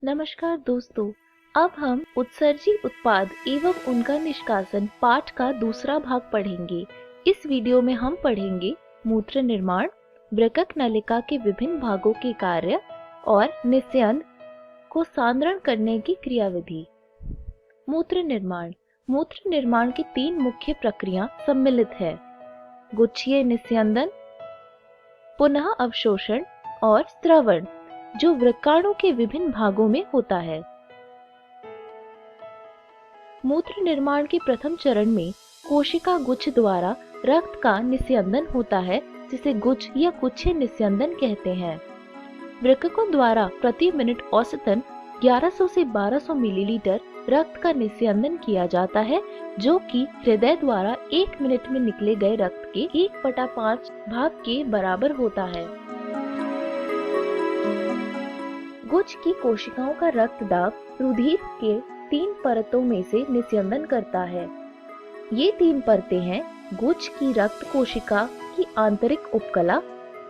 नमस्कार दोस्तों, अब हम उत्सर्जी उत्पाद एवं उनका निष्कासन पाठ का दूसरा भाग पढ़ेंगे। इस वीडियो में हम पढ़ेंगे मूत्र निर्माण, वृक्क नलिका के विभिन्न भागों के कार्य और निस्यंद को सांद्रण करने की क्रियाविधि। मूत्र निर्माण की तीन मुख्य प्रक्रिया सम्मिलित है: गुच्छीय निस्यंदन, पुनः अवशोषण और स्रवण, जो वृक्काणु के विभिन्न भागों में होता है। मूत्र निर्माण के प्रथम चरण में कोशिका गुच्छ द्वारा रक्त का निस्यंदन होता है, जिसे गुच्छ या गुच्छीय निस्यंदन कहते हैं। वृक्कों द्वारा प्रति मिनट औसतन 1100 से 1200 मिलीलीटर रक्त का निस्यंदन किया जाता है, जो कि हृदय द्वारा 1 मिनट में निकले गए रक्त के 1/5 भाग के बराबर होता है। गुच्छ की कोशिकाओं का रक्त दाब रुधिर के 3 परतों में से निस्यंदन करता है। ये 3 परतें हैं: गुच्छ की रक्त कोशिका की आंतरिक उपकला,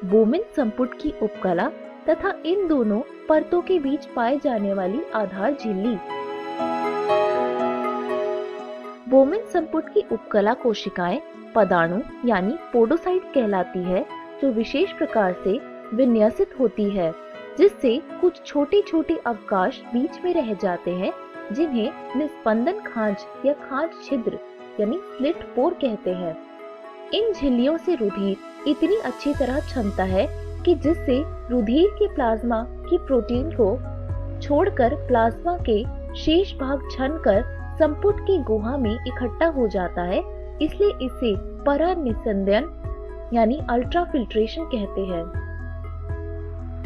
बोमिन संपुट की उपकला तथा इन दोनों परतों के बीच पाए जाने वाली आधार झिल्ली। बोमिन संपुट की उपकला कोशिकाएं पदाणु यानी पोडोसाइट कहलाती है, जो विशेष प्रकार से विन्यासित होती है, जिससे कुछ छोटे छोटे अवकाश बीच में रह जाते हैं, जिन्हें निस्पंदन खांच या खांच छिद्र यानी स्लिट पोर कहते हैं। इन झिल्लियों से रुधिर इतनी अच्छी तरह छनता है कि जिससे रुधिर के प्लाज्मा की प्रोटीन को छोड़कर प्लाज्मा के शेष भाग छनकर संपुट की गुहा में इकट्ठा हो जाता है। इसलिए इसे परानिस्यंदन यानी अल्ट्राफिल्ट्रेशन कहते हैं।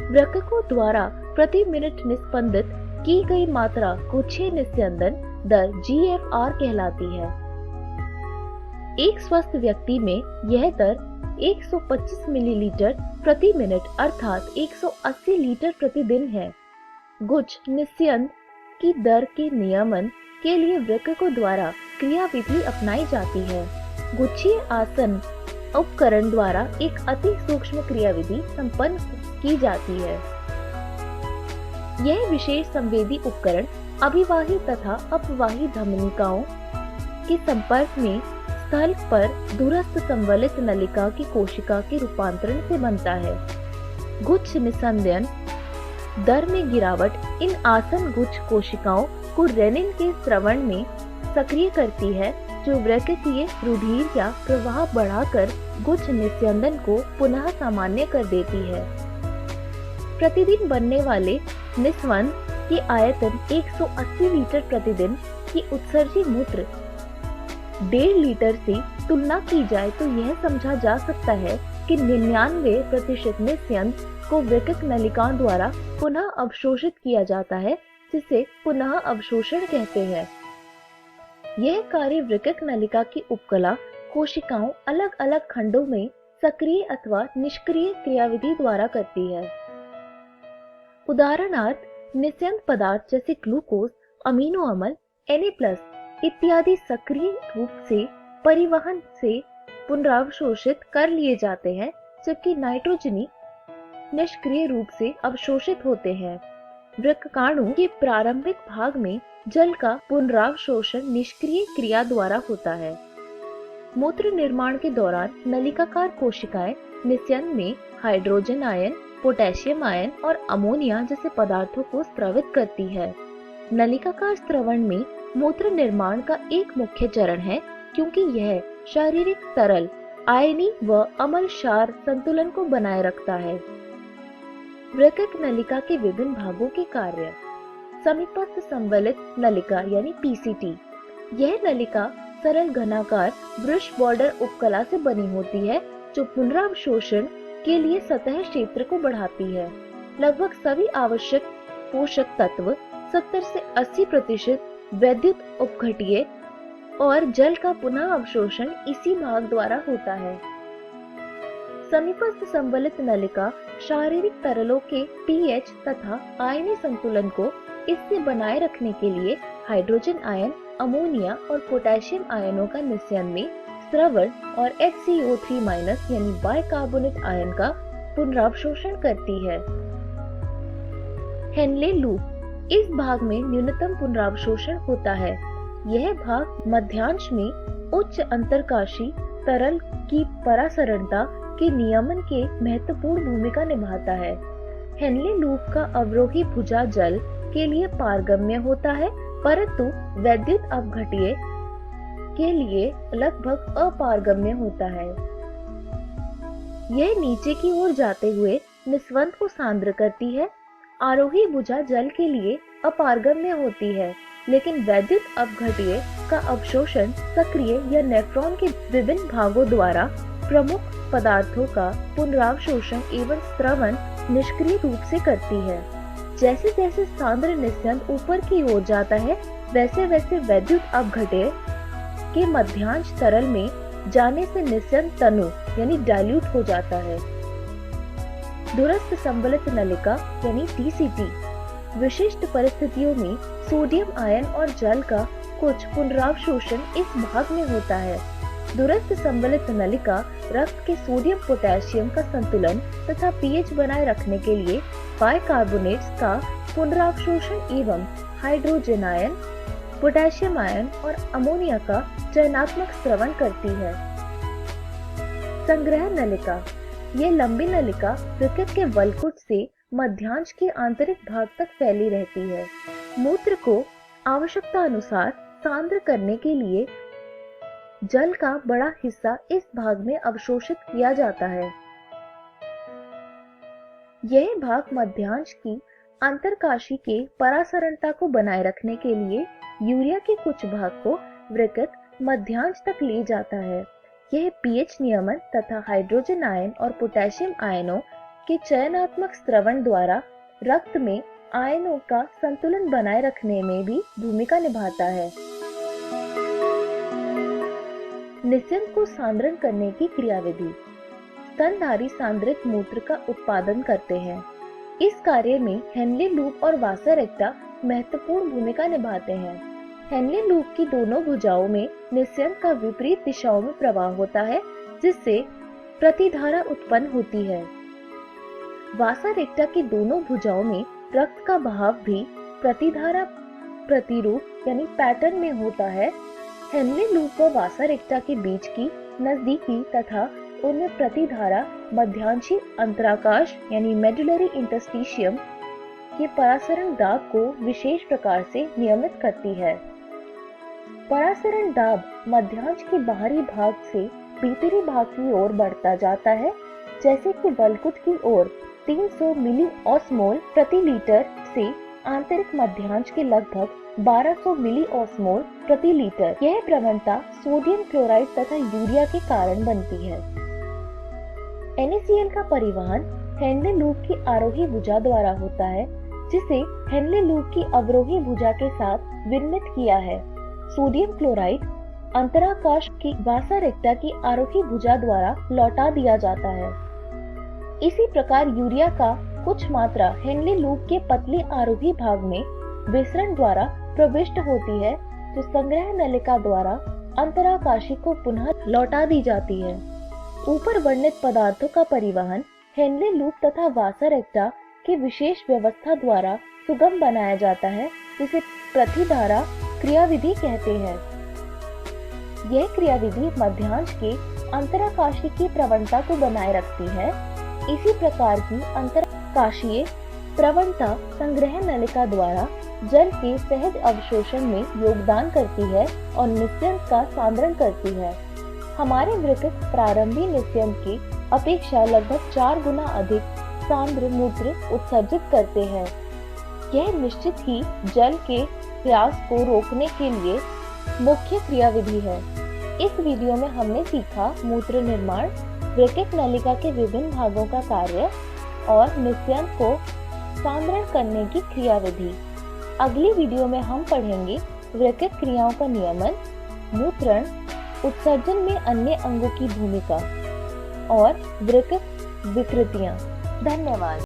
वृक्कों द्वारा प्रति मिनट निस्पंदित की गई मात्रा गुच्छीय निस्यंदन दर GFR कहलाती है। एक स्वस्थ व्यक्ति में यह दर 125 मिलीलीटर प्रति मिनट अर्थात 180 लीटर प्रतिदिन है। गुच्छ निस्यंद की दर के नियमन के लिए वृक्कों द्वारा क्रियाविधि अपनाई जाती है। गुच्छीय आसन उपकरण द्वारा एक अति सूक्ष्म क्रियाविधि संपन्न की जाती है। यह विशेष संवेदी उपकरण अभिवाही तथा अपवाही धमनिकाओं के संपर्क में स्थल पर दूरस्थ संवलित नलिका की कोशिका के रूपांतरण से बनता है। गुच्छ निस्यंदन दर में गिरावट इन आसन गुच्छ कोशिकाओं को रेनिन के स्रवण में सक्रिय करती है, जो वृक्कीय रुधिर या प्रवाह बढ़ाकर गुच्छ निस्यंदन को पुनः सामान्य कर देती है। प्रतिदिन बनने वाले निस्वंद की आयतन 180 लीटर प्रतिदिन की उत्सर्जी मूत्र 1.5 लीटर से तुलना की जाए तो यह समझा जा सकता है कि 99% निस्यंद को वृक्क नलिकाओं द्वारा पुनः अवशोषित किया जाता है, जिसे पुनः अवशोषण कहते हैं। यह कार्य वृक्क नलिका की उपकला कोशिकाओं अलग अलग खंडों में सक्रिय अथवा निष्क्रिय क्रियाविधि द्वारा करती है। उदाहरणार्थ निस्यंद पदार्थ जैसे ग्लूकोज, अमीनो अम्ल, Na+ इत्यादि सक्रिय रूप से परिवहन से पुनरावशोषित कर लिए जाते हैं, जबकि नाइट्रोजनी निष्क्रिय रूप से अवशोषित होते हैं। वृक्काणु के प्रारंभिक भाग में जल का पुनरावशोषण निष्क्रिय क्रिया द्वारा होता है। मूत्र निर्माण के दौरान नलिकाकार कोशिकाएं निस्यंद में हाइड्रोजन आयन, पोटेशियम आयन और अमोनिया जैसे पदार्थों को स्रवित करती है। नलिकाकार स्रवण में मूत्र निर्माण का एक मुख्य चरण है, क्योंकि यह शारीरिक तरल आयनी व अम्ल क्षार संतुलन को बनाए रखता है। वृक्क नलिका के विभिन्न भागों के कार्य। समीपस्थ संवलित नलिका यानी PCT। यह नलिका सरल घनाकार ब्रश बॉर्डर उपकला से बनी होती है, जो पुनरावशोषण के लिए सतह क्षेत्र को बढ़ाती है। लगभग सभी आवश्यक पोषक तत्व 70 से 80% वैद्युत अपघट्य और जल का पुनः अवशोषण इसी भाग द्वारा होता है। समीपस्थ संवलित नलिका शारीरिक तरलों के pH तथा आयनी संतुलन को इससे बनाए रखने के लिए हाइड्रोजन आयन, अमोनिया और पोटेशियम आयनों का निस्यंद में स्रवण और HCO3- यानी बाइकार्बोनेट आयन का पुनरावशोषण करती है। हेनले लूप इस भाग में न्यूनतम पुनरावशोषण होता है। यह भाग मध्यांश में उच्च अंतरकाशी तरल की परासरणता के नियमन के महत्वपूर्ण भूमिका निभाता है। हेनले लूप का अवरोही भुजा जल के लिए पारगम्य होता है, परंतु वैद्युत अपघट्य के लिए लगभग अपारगम्य होता है। यह नीचे की ओर जाते हुए निस्वंद को सांद्र करती है। आरोही भुजा जल के लिए अपारगम्य होती है, लेकिन वैद्युत अपघट्य का अवशोषण सक्रिय या नेफ्रॉन के विभिन्न भागों द्वारा प्रमुख पदार्थों का पुनरावशोषण एवं स्रवण निष्क्रिय रूप से करती है। जैसे जैसे सांद्र निस्यंद ऊपर की ओर जाता है, वैसे वैसे वैद्युत अपघट्य के मध्यांश तरल में जाने से निस्यंद तनु यानी डाइल्यूट हो जाता है। दूरस्थ संवलित नलिका यानी TCT विशिष्ट परिस्थितियों में सोडियम आयन और जल का कुछ पुनरावशोषण इस भाग में होता है। दूरस्थ संवलित नलिका रक्त के सोडियम पोटेशियम का संतुलन तथा pH बनाए रखने के लिए बाइकार्बोनेट्स का पुनरावशोषण एवं हाइड्रोजन आयन, पोटेशियम आयन और अमोनिया का चयनात्मक स्रवण करती है। संग्रह नलिका, यह लंबी नलिका वृक्क के वल्कुट से मध्यांश के आंतरिक भाग तक फैली रहती है। मूत्र को आवश्यकता अनुसार सांद्र करने के लिए जल का बड़ा हिस्सा इस भाग में अवशोषित किया जाता है। यह भाग मध्यांश की अंतरकाशी के परासरणता को बनाए रखने के लिए यूरिया के कुछ भाग को वृक्क मध्यांश तक ले जाता है। यह pH नियमन तथा हाइड्रोजन आयन और पोटेशियम आयनों के चयनात्मक स्रवण द्वारा रक्त में आयनों का संतुलन बनाए रखने में भी भूमिका निभाता है। निस्यंद को सांद्रण करने की क्रियाविधि। स्तनधारी सांद्रित मूत्र का उत्पादन करते हैं। इस कार्य में हेनले लूप और वासा रेक्टा महत्वपूर्ण भूमिका निभाते हैं। हेनले लूप की दोनों भुजाओं में निस्यंद का विपरीत दिशाओं में प्रवाह होता है, जिससे प्रतिधारा उत्पन्न होती है। वासा रेक्टा की दोनों भुजाओं में रक्त का बहाव भी प्रतिधारा प्रतिरूप यानी पैटर्न में होता है। हेनले लूप व वासा रेक्टा के बीच की नजदीकी तथा उनमें प्रतिधारा मध्यांशी अंतराकाश यानी मेडुलरी इंटरस्टिशियम के परासरण दाब को विशेष प्रकार से नियमित करती है। परासरण दाब मध्यांश के बाहरी भाग से भीतरी भाग की ओर बढ़ता जाता है, जैसे कि वल्कुट की ओर 300 मिली ऑस्मोल प्रति लीटर से आंतरिक मध्यांश के लगभग 1200 मिली ऑस्मोल प्रति लीटर। यह प्रवणता सोडियम क्लोराइड तथा यूरिया के कारण बनती है। NaCl का परिवहन हेनले लूप की आरोही भुजा द्वारा होता है, जिसे हेनले लूप की अवरोही भुजा के साथ विन्मित किया है। सोडियम क्लोराइड अंतराकाश की वासा रेक्टा की आरोही भुजा द्वारा लौटा दिया जाता है। इसी प्रकार यूरिया का कुछ मात्रा हेनले लूप के पतले आरोही भाग में विसरण द्वारा प्रविष्ट होती है, जो संग्रह नलिका द्वारा अंतराकाशी को पुनः लौटा दी जाती है। ऊपर वर्णित पदार्थों का परिवहन हेनले लूप तथा वासा रेक्टा की विशेष व्यवस्था द्वारा सुगम बनाया जाता है, जिसे प्रतिधारा क्रियाविधि कहते हैं। यह क्रियाविधि मध्यांश के अंतराकाशी की प्रवणता को बनाए रखती है। इसी प्रकार की अंतराकाशीय प्रवणता संग्रह नलिका द्वारा जल के सहज अवशोषण में योगदान करती है और निस्यंद का सांद्रण करती है। हमारे वृक्क प्रारंभी निस्यंद की अपेक्षा लगभग 4 गुना अधिक सांद्र मूत्र उत्सर्जित करते हैं। यह निश्चित ही जल के ह्रास को रोकने के लिए मुख्य क्रियाविधि है। इस वीडियो में हमने सीखा मूत्र निर्माण, वृक्क नलिका के विभिन्न भागों का कार्य और निस्यंद को सांद्रण करने की क्रियाविधि। अगली वीडियो में हम पढ़ेंगे वृक्क क्रियाओं का नियमन, मूत्रण, उत्सर्जन में अन्य अंगों की भूमिका और वृक्क विकृतियाँ। धन्यवाद।